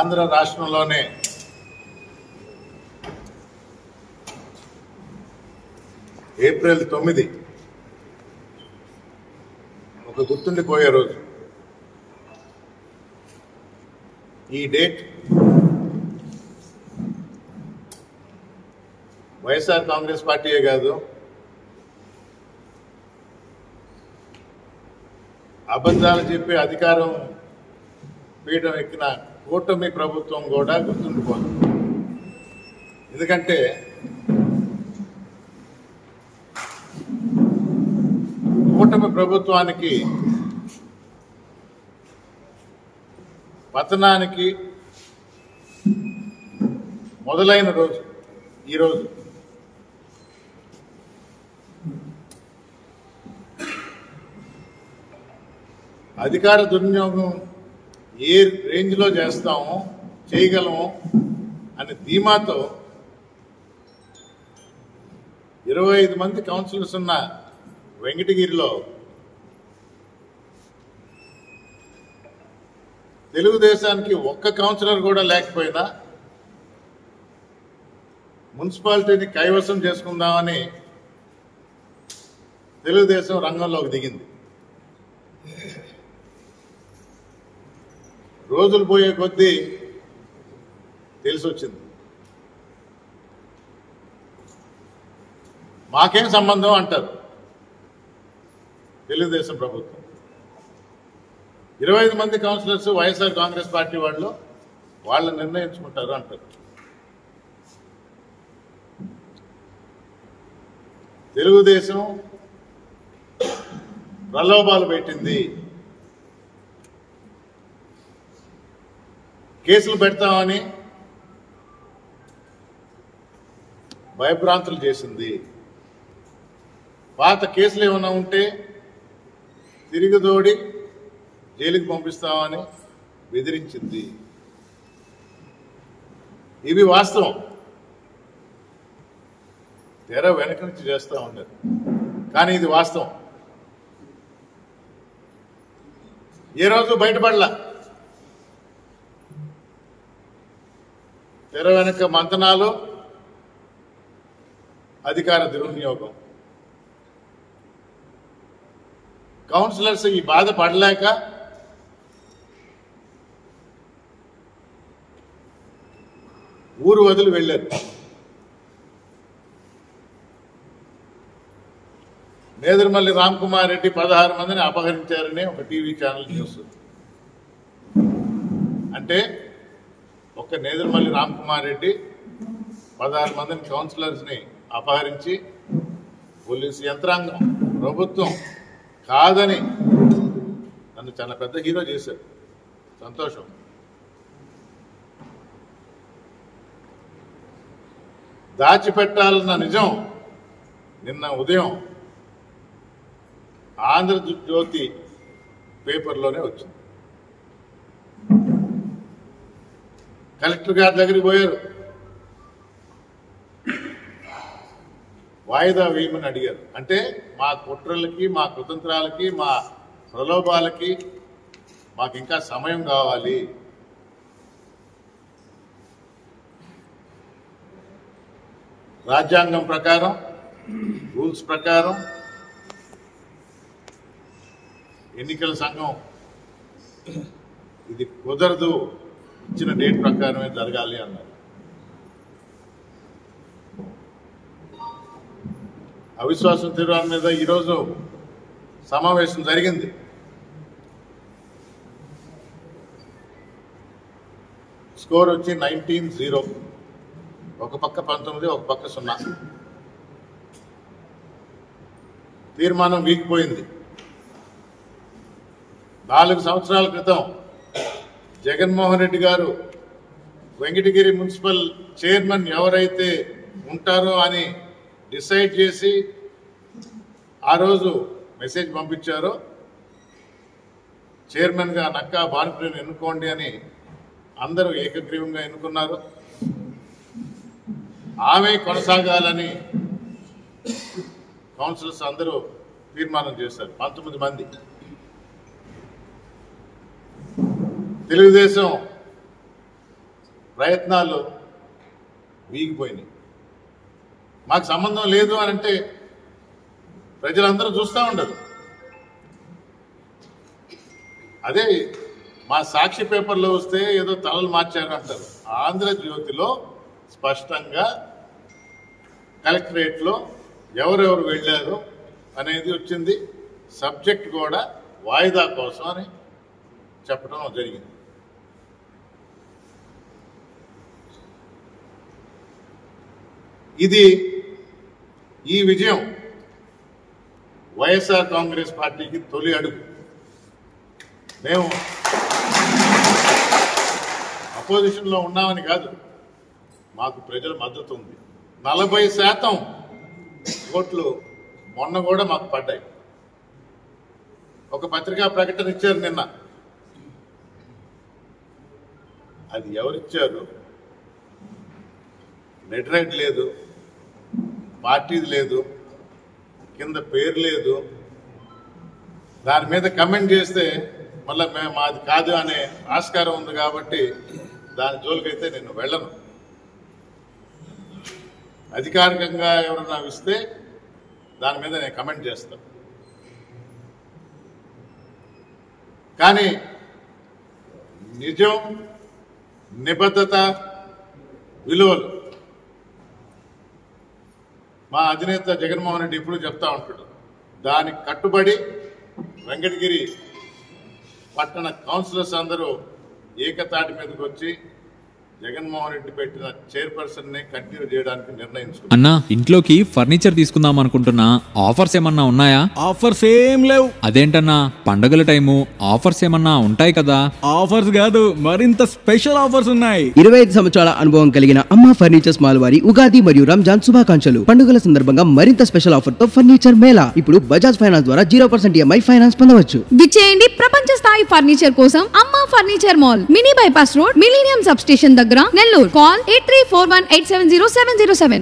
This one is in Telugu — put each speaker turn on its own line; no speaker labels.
ఆంధ్ర రాష్ట్రంలోనే ఏప్రిల్ 9 ఒక గుర్తుండిపోయే రోజు. ఈ డేట్ వైఎస్ఆర్ కాంగ్రెస్ పార్టీయే కాదు, అబద్ధాలు చెప్పి అధికారం పీఠం ఎక్కిన కూటమి ప్రభుత్వం కూడా గుర్తుండిపోతుంది. ఎందుకంటే కూటమి ప్రభుత్వానికి పతనానికి మొదలైన రోజు ఈరోజు. అధికార దుర్వినియోగం ఏ రేంజ్లో చేస్తామో చేయగలము అనే ధీమాతో 25 మంది కౌన్సిలర్స్ ఉన్న వెంకటగిరిలో తెలుగుదేశానికి ఒక్క కౌన్సిలర్ కూడా లేకపోయినా మున్సిపాలిటీని కైవసం చేసుకుందామని తెలుగుదేశం రంగంలోకి దిగింది. రోజులు పోయే కొద్దీ తెలిసి వచ్చింది, మాకేం సంబంధం అంటారు తెలుగుదేశం ప్రభుత్వం. 25 మంది కౌన్సిలర్స్ వైఎస్ఆర్ కాంగ్రెస్ పార్టీ వాళ్ళు నిర్ణయించుకుంటారు అంటారు. తెలుగుదేశం ప్రలోభాలు పెట్టింది, కేసులు పెడతామని భయభ్రాంతులు చేసింది. పాత కేసులు ఏమైనా ఉంటే తిరిగిదోడి జైలుకి పంపిస్తామని బెదిరించింది. ఇవి వాస్తవం. తెర వెనక నుంచి చేస్తూ ఉండదు, కానీ ఇది వాస్తవం. ఏ రోజు బయటపడలా. తెర వెనక మంతనాలు, అధికార దుర్వినియోగం. కౌన్సిలర్స్ ఈ బాధ పడలేక ఊరు వదిలి వెళ్ళారు. నేదురుమల్లి రామ్కుమార్ రెడ్డి 16 మందిని అపహరించారని ఒక టీవీ ఛానల్ న్యూస్. అంటే ఒక నేదురుమల్లి రామ్కుమార్ రెడ్డి 16 మందిని కౌన్సిలర్స్ని అపహరించి పోలీసు యంత్రాంగం, ప్రభుత్వం కాదని నన్ను చాలా పెద్ద హీరో చేశారు. సంతోషం. దాచిపెట్టాలన్న నిజం నిన్న ఉదయం ఆంధ్రజ్యోతి పేపర్లోనే వచ్చింది. కలెక్టర్ గారి దగ్గరికి పోయారు, వాయిదా వేయమని అడిగారు. అంటే మా కుట్రలకి, మా కుతంత్రాలకి, మా ప్రలోభాలకి మాకు ఇంకా సమయం కావాలి. రాజ్యాంగం ప్రకారం, రూల్స్ ప్రకారం ఎన్నికల సంఘం ఇది కుదరదు, ఇచ్చిన డేట్ ప్రకారమే జరగాలి అన్నారు. అవిశ్వాసం తీర్మానం మీద ఈరోజు సమావేశం జరిగింది. స్కోర్ వచ్చి 19-0. ఒక పక్క 19, ఒక పక్క 0. తీర్మానం వీగిపోయింది. 4 సంవత్సరాల క్రితం జగన్మోహన్ రెడ్డి గారు వెంకటగిరి మున్సిపల్ చైర్మన్ ఎవరైతే ఉంటారో అని డిసైడ్ చేసి ఆ రోజు మెసేజ్ పంపించారో, చైర్మన్గా నక్కా భానుప్రియను ఎన్నుకోండి అని అందరూ ఏకగ్రీవంగా ఎన్నుకున్నారు. ఆమె కొనసాగాలని కౌన్సిలర్స్ అందరూ తీర్మానం చేశారు. 19 మంది. తెలుగుదేశం ప్రయత్నాలు వీగిపోయినాయి. మాకు సంబంధం లేదు అని అంటే ప్రజలందరూ చూస్తూ ఉండరు. అదే మా సాక్షి పేపర్లో వస్తే ఏదో తలలు మార్చారు అంటారు. ఆంధ్రజ్యోతిలో స్పష్టంగా కలెక్టరేట్లో ఎవరెవరు వెళ్ళారు అనేది వచ్చింది. సబ్జెక్ట్ కూడా వాయిదా కోసం అని చెప్పడం జరిగింది. ఈ విజయం వైఎస్ఆర్ కాంగ్రెస్ పార్టీకి తొలి అడుగు. మేము అపోజిషన్లో ఉన్నామని కాదు, మాకు ప్రజల మద్దతు ఉంది. 40% ఓట్లు మొన్న కూడా మాకు పడ్డాయి. ఒక పత్రికా ప్రకటన ఇచ్చారు నిన్న. అది ఎవరిచ్చారు? లెటరైట్ లేదు, పార్టీది లేదు, కింద పేరు లేదు. దాని మీద కమెంట్ చేస్తే మళ్ళీ మేము మాది కాదు అనే ఆస్కారం ఉంది. కాబట్టి దాని జోలికైతే నేను వెళ్ళను. అధికారికంగా ఎవరైనా ఇస్తే దాని మీద నేను కమెంట్ చేస్తాను. కానీ నిజం, నిబద్ధత, విలువలు మా అధినేత జగన్మోహన్ రెడ్డి ఎప్పుడు చెప్తా ఉంటాడు. దానికి కట్టుబడి వెంకటగిరి పట్టణ కౌన్సిలర్స్ అందరూ ఏకతాటి మీదకి వచ్చి జగన్మోహన్ రెడ్డి పెట్టిన చైర్పర్సన్ ని కంటిన్యూ చేయడానికి నిర్ణయించుకున్నాం.
అన్నా, ఇంట్లోకి ఫర్నిచర్ తీసుకుందాం అనుకుంటున్నా, ఆఫర్స్ ఏమన్నా ఉన్నాయా?
ఆఫర్స్ ఏం లేవు.
అదేంటన్నా, పండగల టైము ఆఫర్స్ ఏమన్నా ఉంటాయి కదా?
ఆఫర్స్ కాదు, మరింత స్పెషల్ ఆఫర్స్ ఉన్నాయి.
25 సంవత్సరాల అనుభవం కలిగిన అమ్మ ఫర్నిచర్స్ మాల్ వారి ఉగాది మరియు రంజాన్ శుభాకాంక్షలు. పండుగల సందర్భంగా మరింత స్పెషల్ ఆఫర్ తో ఫర్నిచర్ మేళా. ఇప్పుడు బజాజ్ ఫైనాన్స్ ద్వారా 0% EMI ఫైనాన్స్ పొందవచ్చు.
విచ్చేయండి ప్రపంచ స్థాయి ఫర్నిచర్ కోసం అమ్మ furniture mall, mini bypass road, millennium sub station దగ్గర, నెల్లూరు. కాల్ 8341870707.